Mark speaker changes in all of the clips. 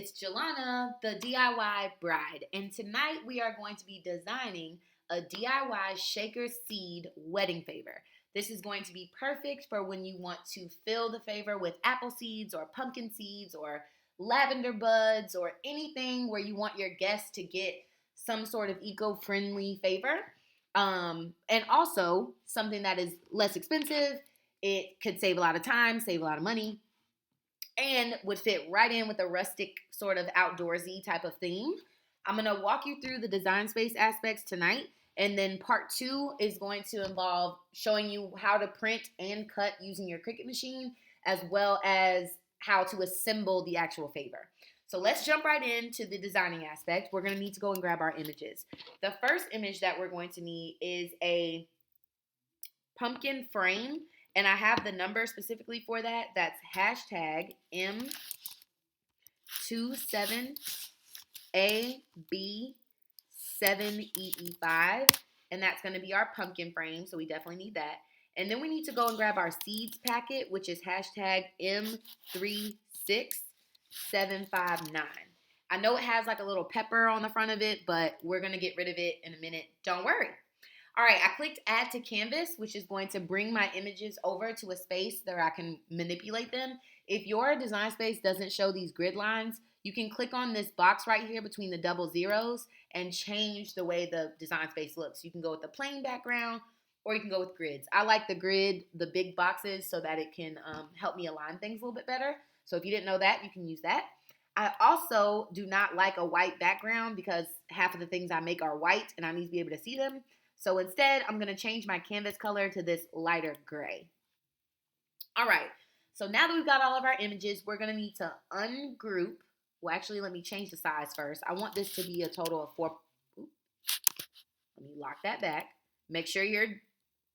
Speaker 1: It's Jelana, the DIY bride, and tonight we are going to be designing a DIY shaker seed wedding favor. This is going to be perfect for when you want to fill the favor with apple seeds or pumpkin seeds or lavender buds or anything where you want your guests to get some sort of eco-friendly favor. And also something that is less expensive. It could save a lot of time, save a lot of money, and would fit right in with a rustic sort of outdoorsy type of theme. I'm going to walk you through the design space aspects tonight, and then part 2 is going to involve showing you how to print and cut using your Cricut machine, as well as how to assemble the actual favor. So let's jump right into the designing aspect. We're going to need to go and grab our images. The first image that we're going to need is a pumpkin frame, and I have the number specifically for that. That's hashtag M27AB7EE5, and that's going to be our pumpkin frame, so we definitely need that. And then we need to go and grab our seeds packet, which is hashtag M36759. I know it has like a little pepper on the front of it, but we're going to get rid of it in a minute. Don't worry. All right, I clicked add to canvas, which is going to bring my images over to a space where I can manipulate them. If your design space doesn't show these grid lines, you can click on this box right here between the double zeros and change the way the design space looks. You can go with the plain background or you can go with grids. I like the grid, the big boxes, so that it can help me align things a little bit better. So if you didn't know that, you can use that. I also do not like a white background because half of the things I make are white and I need to be able to see them. So instead, I'm going to change my canvas color to this lighter gray. All right, so now that we've got all of our images, we're going to need to ungroup. Well, actually, let me change the size first. I want this to be a total of 4. Oops, let me lock that back. Make sure your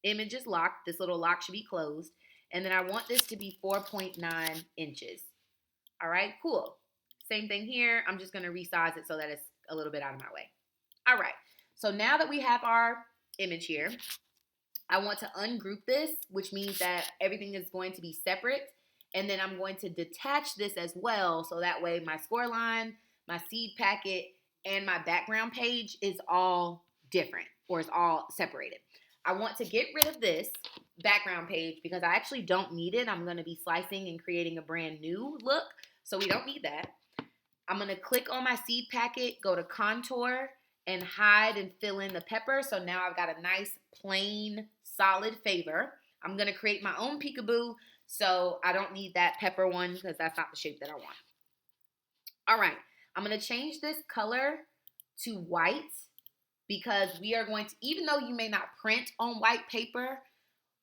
Speaker 1: image is locked. This little lock should be closed. And then I want this to be 4.9 inches. All right, cool. Same thing here. I'm just going to resize it so that it's a little bit out of my way. All right, so now that we have our image here, I want to ungroup this, which means that everything is going to be separate. And then I'm going to detach this as well, so that way my score line, my seed packet, and my background page is all different, or is all separated. I want to get rid of this background page because I actually don't need it. I'm going to be slicing and creating a brand new look, so we don't need that. I'm going to click on my seed packet, go to contour, and hide and fill in the pepper. So now I've got a nice plain solid favor. I'm going to create my own peekaboo, so I don't need that pepper one because that's not the shape that I want. All right, I'm going to change this color to white because we are going to, even though you may not print on white paper,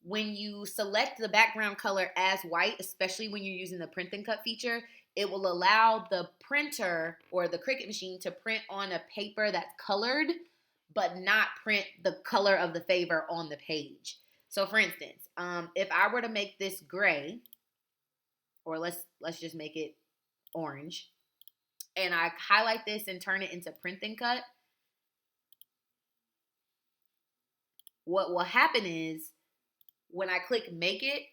Speaker 1: when you select the background color as white, especially when you're using the print and cut feature, it will allow the printer or the Cricut machine to print on a paper that's colored, but not print the color of the favor on the page. So for instance, if I were to make this gray, or let's just make it orange, and I highlight this and turn it into print and cut, what will happen is when I click make it,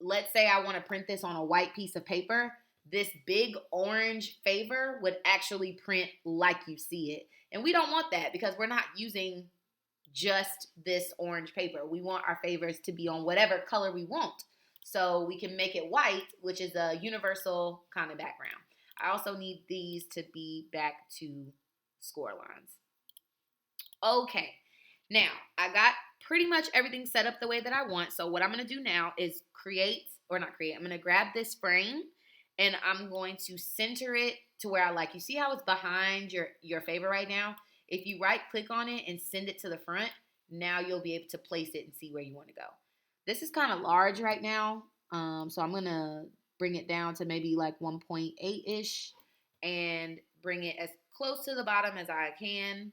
Speaker 1: let's say I want to print this on a white piece of paper, this big orange favor would actually print like you see it. And we don't want that because we're not using just this orange paper. We want our favors to be on whatever color we want. So we can make it white, which is a universal kind of background. I also need these to be back to score lines. Okay, now I got pretty much everything set up the way that I want. So what I'm going to do now is I'm going to grab this frame and I'm going to center it to where I like. You see how it's behind your favor right now? If you right click on it and send it to the front, now you'll be able to place it and see where you want to go. This is kind of large right now, so I'm going to bring it down to maybe like 1.8-ish and bring it as close to the bottom as I can.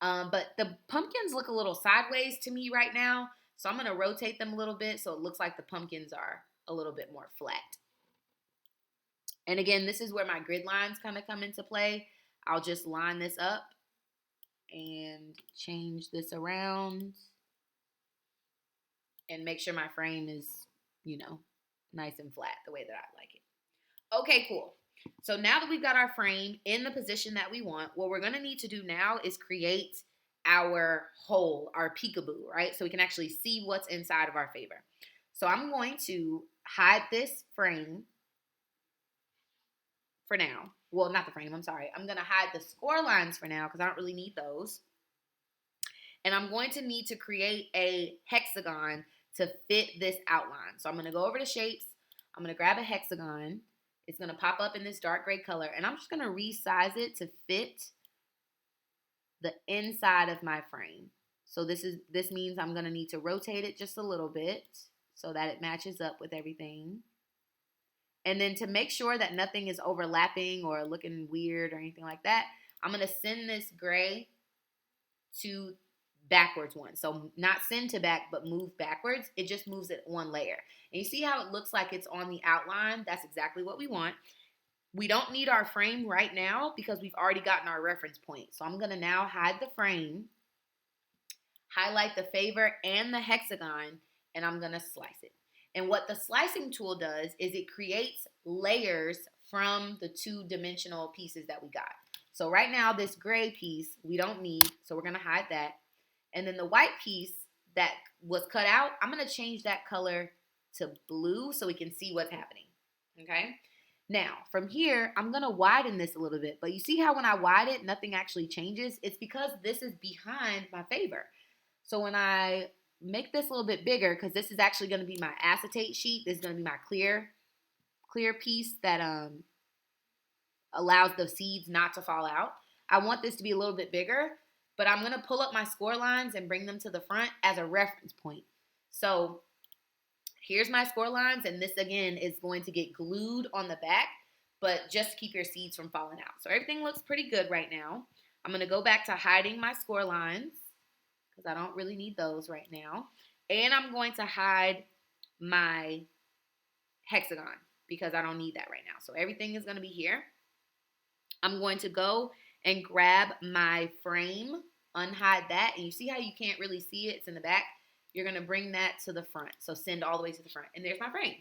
Speaker 1: But the pumpkins look a little sideways to me right now, so I'm going to rotate them a little bit so it looks like the pumpkins are a little bit more flat. And again, this is where my grid lines kind of come into play. I'll just line this up and change this around and make sure my frame is, nice and flat the way that I like it. Okay, cool. So now that we've got our frame in the position that we want, what we're going to need to do now is create our hole, our peekaboo, right? So we can actually see what's inside of our favor. So I'm going to hide this frame for now. Well, not the frame, I'm sorry. I'm going to hide the score lines for now because I don't really need those. And I'm going to need to create a hexagon to fit this outline. So I'm going to go over to shapes. I'm going to grab a hexagon. It's going to pop up in this dark gray color. And I'm just going to resize it to fit the inside of my frame. So this means I'm going to need to rotate it just a little bit so that it matches up with everything. And then to make sure that nothing is overlapping or looking weird or anything like that, I'm going to send this gray to backwards one. So not send to back, but move backwards. It just moves it one layer. And you see how it looks like it's on the outline? That's exactly what we want. We don't need our frame right now because we've already gotten our reference point. So I'm going to now hide the frame, highlight the favor and the hexagon, and I'm going to slice it. And what the slicing tool does is it creates layers from the two-dimensional pieces that we got. So right now, this gray piece we don't need, so we're going to hide that. And then the white piece that was cut out, I'm going to change that color to blue so we can see what's happening. Okay? Now, from here, I'm going to widen this a little bit. But you see how when I widen it, nothing actually changes? It's because this is behind my favor. So when I make this a little bit bigger, because this is actually going to be my acetate sheet. This is going to be my clear piece that allows the seeds not to fall out. I want this to be a little bit bigger, but I'm going to pull up my score lines and bring them to the front as a reference point. So here's my score lines, and this again is going to get glued on the back, but just keep your seeds from falling out. So everything looks pretty good right now. I'm going to go back to hiding my score lines because I don't really need those right now. And I'm going to hide my hexagon because I don't need that right now. So everything is going to be here. I'm going to go and grab my frame, unhide that, and you see how you can't really see it? It's in the back. You're going to bring that to the front. So send all the way to the front. And there's my frame.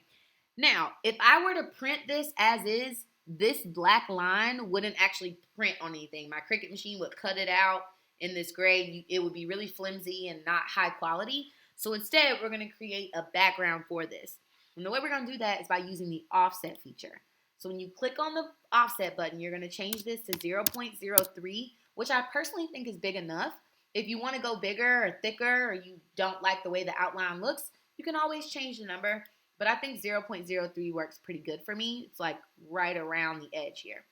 Speaker 1: Now, if I were to print this as is, this black line wouldn't actually print on anything. My Cricut machine would cut it out in this gray. It would be really flimsy and not high quality. So instead, we're going to create a background for this. And the way we're going to do that is by using the offset feature. So when you click on the offset button, you're going to change this to 0.03, which I personally think is big enough. If you want to go bigger or thicker or you don't like the way the outline looks, you can always change the number. But I think 0.03 works pretty good for me. It's like right around the edge here.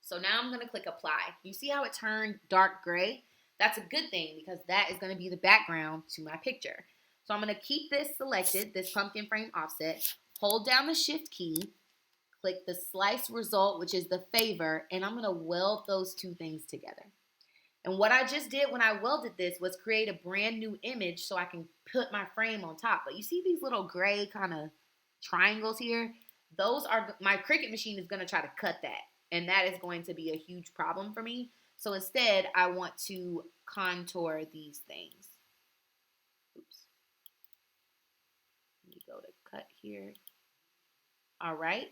Speaker 1: So now I'm going to click apply. You see how it turned dark gray? That's a good thing because that is going to be the background to my picture. So I'm going to keep this selected, this pumpkin frame offset, hold down the shift key, click the slice result, which is the favor, and I'm going to weld those two things together. And what I just did when I welded this was create a brand new image so I can put my frame on top. But you see these little gray kind of triangles here? Those are, my Cricut machine is going to try to cut that. And that is going to be a huge problem for me. So instead, I want to contour these things. Oops. Let me go to cut here. All right.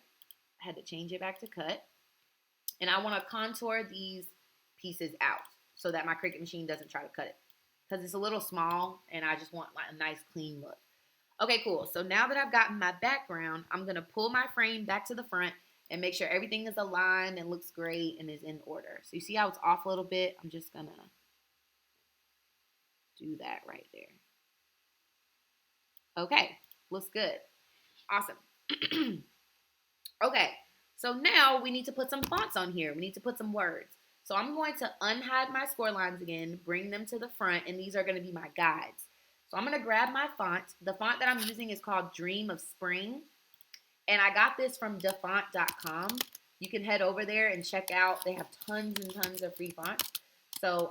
Speaker 1: I had to change it back to cut. And I want to contour these pieces out so that my Cricut machine doesn't try to cut it. Because it's a little small and I just want like a nice clean look. Okay, cool. So now that I've gotten my background, I'm going to pull my frame back to the front and make sure everything is aligned and looks great and is in order. So you see how it's off a little bit? I'm just going to do that right there. Okay, looks good. Awesome. Okay, so now we need to put some fonts on here. We need to put some words. So I'm going to unhide my score lines again, bring them to the front, and these are going to be my guides. So I'm going to grab my font. The font that I'm using is called Dream of Spring. And I got this from dafont.com. You can head over there and check out. They have tons and tons of free fonts. So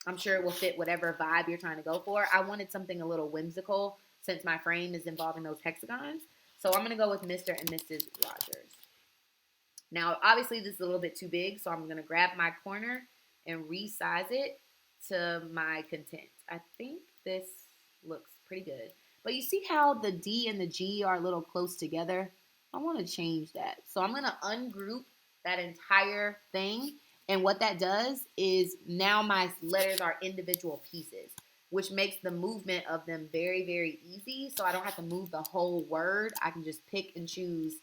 Speaker 1: I'm sure it will fit whatever vibe you're trying to go for. I wanted something a little whimsical since my frame is involving those hexagons. So I'm going to go with Mr. and Mrs. Rogers. Now, obviously, this is a little bit too big, so I'm going to grab my corner and resize it to my content. I think this looks pretty good. But you see how the D and the G are a little close together? I want to change that. So I'm going to ungroup that entire thing. And what that does is now my letters are individual pieces, which makes the movement of them very, very easy. So I don't have to move the whole word. I can just pick and choose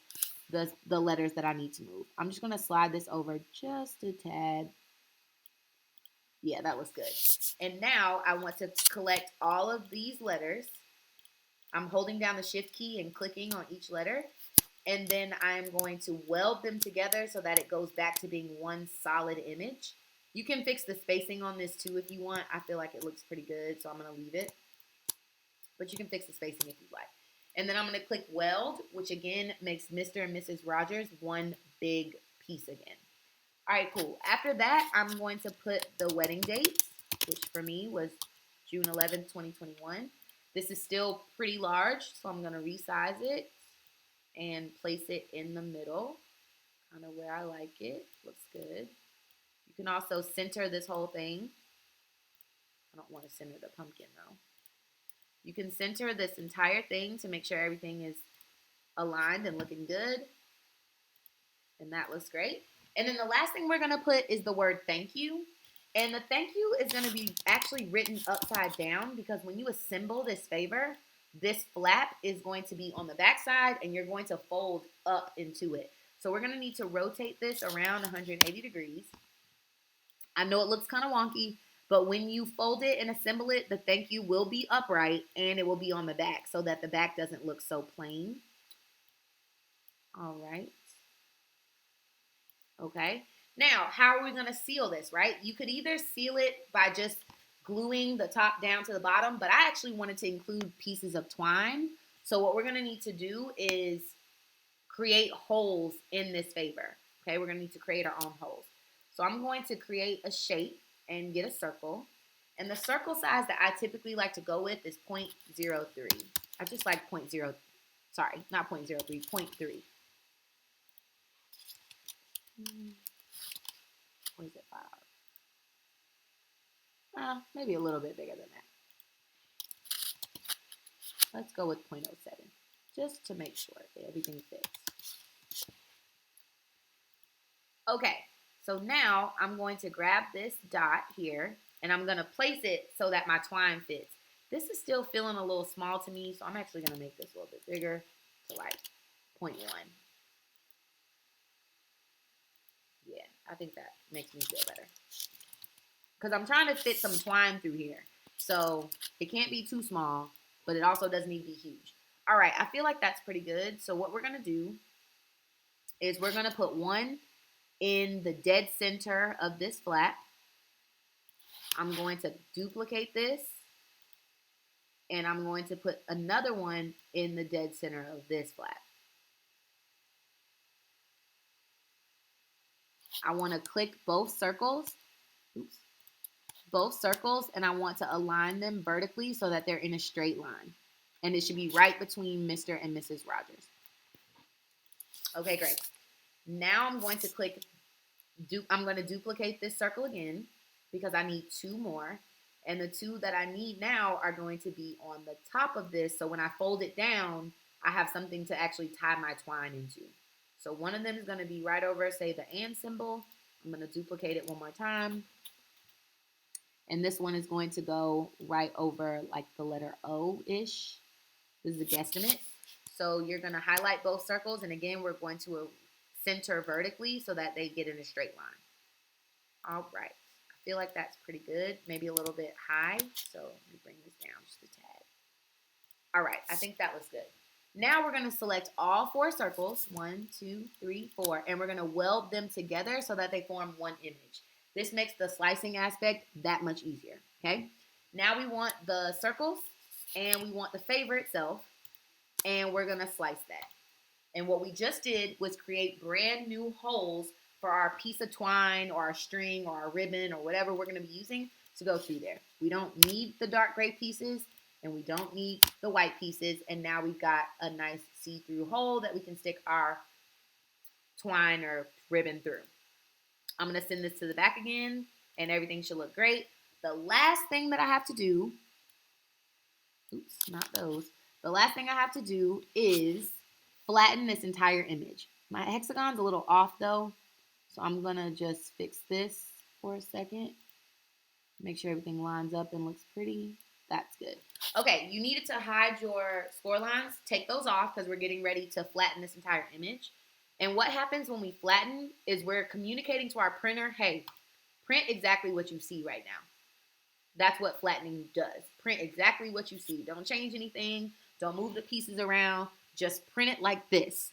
Speaker 1: the letters that I need to move. I'm just going to slide this over just a tad. Yeah, that was good. And now I want to collect all of these letters. I'm holding down the shift key and clicking on each letter. And then I'm going to weld them together so that it goes back to being one solid image. You can fix the spacing on this too if you want. I feel like it looks pretty good, so I'm going to leave it. But you can fix the spacing if you'd like. And then I'm going to click weld, which again makes Mr. and Mrs. Rogers one big piece again. All right, cool. After that, I'm going to put the wedding date, which for me was June 11th, 2021. This is still pretty large, so I'm going to resize it and place it in the middle, kind of where I like it. Looks good. You can also center this whole thing. I don't want to center the pumpkin though. You can center this entire thing to make sure everything is aligned and looking good. And that looks great. And then the last thing we're going to put is the word thank you. And the thank you is going to be actually written upside down because when you assemble this favor, this flap is going to be on the back side and you're going to fold up into it. So we're going to need to rotate this around 180 degrees. I know it looks kind of wonky, but when you fold it and assemble it, the thank you will be upright and it will be on the back so that the back doesn't look so plain. All right. Okay. Now, how are we going to seal this, right? You could either seal it by just gluing the top down to the bottom, but I actually wanted to include pieces of twine. So what we're going to need to do is create holes in this favor. Okay, we're going to need to create our own holes. So I'm going to create a shape and get a circle. And the circle size that I typically like to go with is 0.03. I just like 0.0, sorry, not 0.03, 0.3. What is it, 5? Maybe a little bit bigger than that. Let's go with 0.07, just to make sure that everything fits. Okay, so now I'm going to grab this dot here, and I'm going to place it so that my twine fits. This is still feeling a little small to me, so I'm actually going to make this a little bit bigger to like 0.1. Yeah, I think that makes me feel better. Because I'm trying to fit some twine through here. So it can't be too small, but it also doesn't need to be huge. All right, I feel like that's pretty good. So what we're going to do is we're going to put one in the dead center of this flap. I'm going to duplicate this. And I'm going to put another one in the dead center of this flap. I want to click both circles. Oops. Both circles, and I want to align them vertically so that they're in a straight line. And it should be right between Mr. and Mrs. Rogers. Okay, great. Now I'm going to I'm going to duplicate this circle again because I need 2 more. And the 2 that I need now are going to be on the top of this. So when I fold it down, I have something to actually tie my twine into. So one of them is going to be right over, say, the and symbol. I'm going to duplicate it one more time. And this one is going to go right over like the letter O-ish. This is a guesstimate. So you're going to highlight both circles. And again, we're going to center vertically so that they get in a straight line. All right. I feel like that's pretty good. Maybe a little bit high. So let me bring this down just a tad. All right. I think that was good. Now we're going to select all 4 circles. 1, 2, 3, 4. And we're going to weld them together so that they form one image. This makes the slicing aspect that much easier, okay? Now we want the circles, and we want the favor itself, and we're going to slice that. And what we just did was create brand new holes for our piece of twine or our string or our ribbon or whatever we're going to be using to go through there. We don't need the dark gray pieces, and we don't need the white pieces, and now we've got a nice see-through hole that we can stick our twine or ribbon through. I'm going to send this to the back again, and everything should look great. The last thing that I have to do, oops, not those. The last thing I have to do is flatten this entire image. My hexagon's a little off though, so I'm gonna just fix this for a second. Make sure everything lines up and looks pretty. That's good. Okay, you needed to hide your score lines. Take those off because we're getting ready to flatten this entire image. And what happens when we flatten is we're communicating to our printer, hey, print exactly what you see right now. That's what flattening does. Print exactly what you see. Don't change anything. Don't move the pieces around. Just print it like this.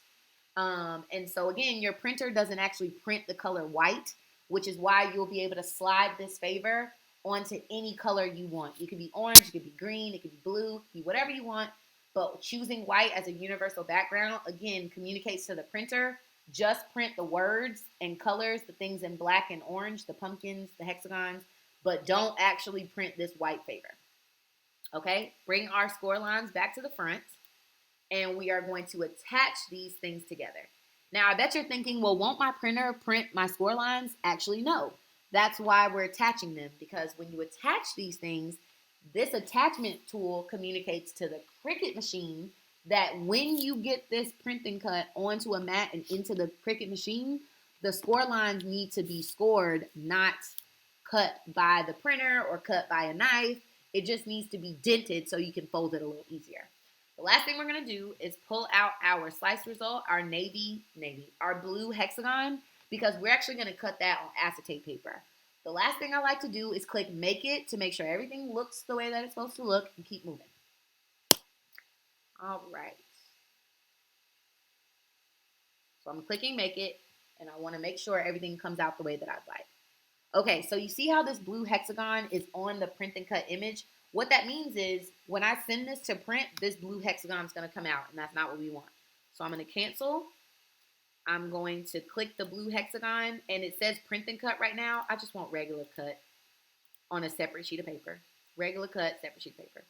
Speaker 1: And so again, your printer doesn't actually print the color white, which is why you'll be able to slide this favor onto any color you want. It could be orange, it could be green, it could be blue, it could be whatever you want. But choosing white as a universal background, again, communicates to the printer. Just print the words and colors, the things in black and orange, the pumpkins, the hexagons, but don't actually print this white favor. Okay, bring our score lines back to the front, and we are going to attach these things together. Now, I bet you're thinking, well, won't my printer print my score lines? Actually, no. That's why we're attaching them, because when you attach these things, this attachment tool communicates to the Cricut machine that when you get this print and cut onto a mat and into the Cricut machine, the score lines need to be scored, not cut by the printer or cut by a knife. It just needs to be dented so you can fold it a little easier. The last thing we're going to do is pull out our slice result, our our blue hexagon, because we're actually going to cut that on acetate paper. The last thing I like to do is click Make It to make sure everything looks the way that it's supposed to look, and keep moving. All right. So I'm clicking Make It, and I want to make sure everything comes out the way that I'd like. Okay, so you see how this blue hexagon is on the print and cut image? What that means is when I send this to print, this blue hexagon is going to come out, and that's not what we want. So I'm going to cancel. I'm going to click the blue hexagon, and it says print and cut right now. I just want regular cut on a separate sheet of paper. Regular cut, separate sheet of paper.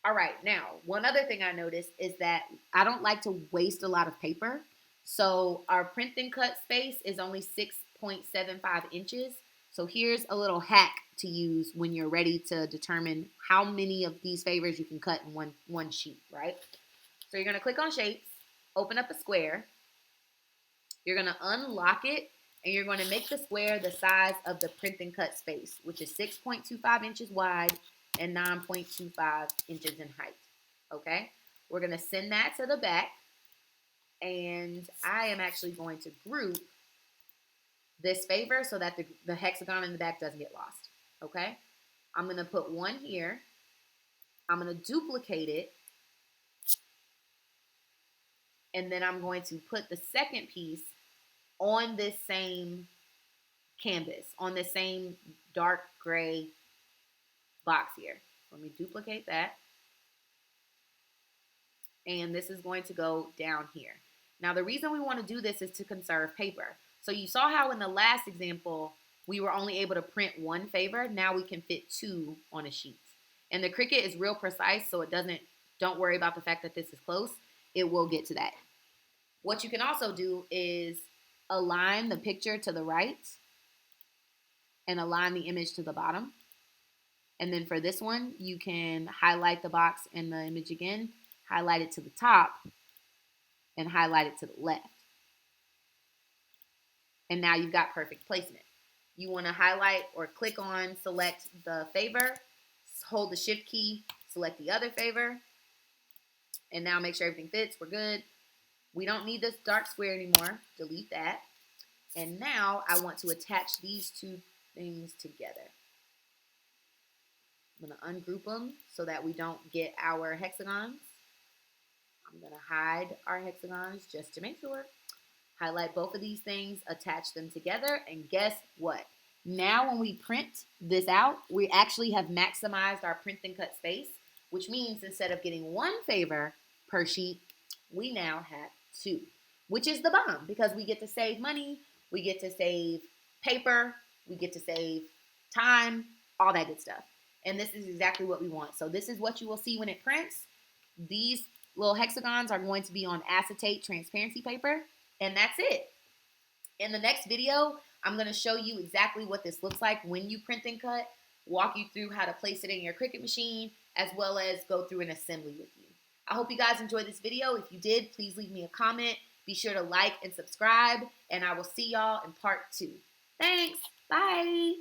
Speaker 1: All right, now, one other thing I noticed is that I don't like to waste a lot of paper. So our print and cut space is only 6.75 inches. So here's a little hack to use when you're ready to determine how many of these favors you can cut in one sheet, right? So you're going to click on Shapes, open up a square. You're going to unlock it, and you're going to make the square the size of the print and cut space, which is 6.25 inches wide and 9.25 inches in height, okay? We're going to send that to the back, and I am actually going to group this favor so that the hexagon in the back doesn't get lost, okay? I'm going to put one here. I'm going to duplicate it, and then I'm going to put the second piece on this same canvas, on this same dark gray box here. Let me duplicate that. And this is going to go down here. Now, the reason we want to do this is to conserve paper. So you saw how in the last example, we were only able to print one favor. Now we can fit two on a sheet. And the Cricut is real precise, so don't worry about the fact that this is close. It will get to that. What you can also do is align the picture to the right and align the image to the bottom. And then for this one, you can highlight the box and the image again, highlight it to the top, and highlight it to the left. And now you've got perfect placement. You want to highlight or click on, select the favor, hold the shift key, select the other favor, and now make sure everything fits. We're good. We don't need this dark square anymore. Delete that. And now I want to attach these two things together. I'm going to ungroup them so that we don't get our hexagons. I'm going to hide our hexagons just to make sure. Highlight both of these things, attach them together, and guess what? Now when we print this out, we actually have maximized our print and cut space, which means instead of getting one favor per sheet, we now have two, which is the bomb because we get to save money, we get to save paper, we get to save time, all that good stuff. And this is exactly what we want. So this is what you will see when it prints. These little hexagons are going to be on acetate transparency paper, and that's it. In the next video, I'm going to show you exactly what this looks like when you print and cut, walk you through how to place it in your Cricut machine, as well as go through an assembly with you. I hope you guys enjoyed this video. If you did, please leave me a comment. Be sure to like and subscribe, and I will see y'all in part 2. Thanks. Bye.